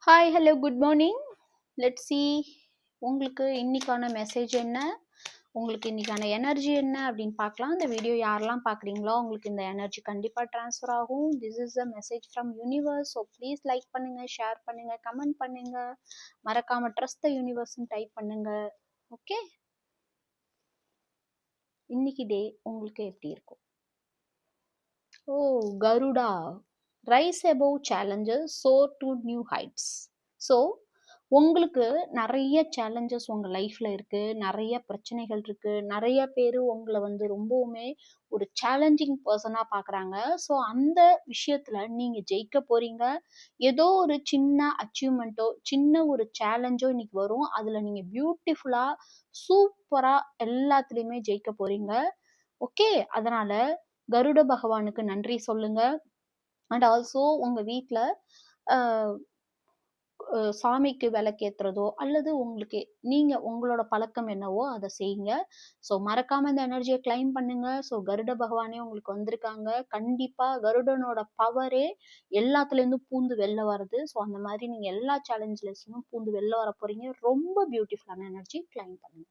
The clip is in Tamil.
Hi, hello, good morning. Let's see உங்களுக்கு இன்னைக்கான மெசேஜ் என்ன, உங்களுக்கு இன்னைக்கான எனர்ஜி என்ன அப்படின்னு பார்க்கலாம். இந்த வீடியோ யாரெல்லாம் பார்க்குறீங்களோ உங்களுக்கு இந்த எனர்ஜி கண்டிப்பாக ட்ரான்ஸ்ஃபர் ஆகும். This is a message from universe. So please like பண்ணுங்க, ஷேர் பண்ணுங்க, கமெண்ட் பண்ணுங்க, மறக்காம ட்ரஸ்ட் த யூனிவர்ஸ்ன்னு டைப் பண்ணுங்க. ஓகே, இன்னைக்கு டே உங்களுக்கு எப்படி இருக்கும்? O, Garuda, rise above challenges, soar to new heights. So உங்களுக்கு நிறைய சேலஞ்சஸ் உங்கள் லைஃப்பில் இருக்குது, நிறைய பிரச்சனைகள் இருக்குது, நிறைய பேர் உங்களை வந்து ரொம்பவுமே ஒரு சேலஞ்சிங் பர்சனாக பார்க்குறாங்க. ஸோ அந்த விஷயத்தில் நீங்கள் ஜெயிக்க போகிறீங்க. ஏதோ ஒரு சின்ன அச்சீவ்மெண்ட்டோ சின்ன ஒரு சேலஞ்சோ இன்னைக்கு வரும். அதில் நீங்கள் பியூட்டிஃபுல்லாக சூப்பராக எல்லாத்துலேயுமே ஜெயிக்க போகிறீங்க. ஓகே, அதனால் கருட பகவானுக்கு நன்றி சொல்லுங்க. அண்ட் ஆல்சோ உங்கள் வீட்டில் சாமிக்கு விளக்கேற்றுறதோ அல்லது உங்களுக்கு நீங்கள் உங்களோட பழக்கம் என்னவோ அதை செய்யுங்க. ஸோ மறக்காமல் இந்த எனர்ஜியை கிளைம் பண்ணுங்க. ஸோ கருட பகவானே உங்களுக்கு வந்திருக்காங்க. கண்டிப்பாக கருடனோட பவரே எல்லாத்துலேருந்தும் பூந்து வெளில வருது. ஸோ அந்த மாதிரி நீங்கள் எல்லா சேலஞ்சஸ்லேருந்தும் பூந்து வெளில வர போகிறீங்க. ரொம்ப பியூட்டிஃபுல்லான எனர்ஜி கிளைம் பண்ணுங்க.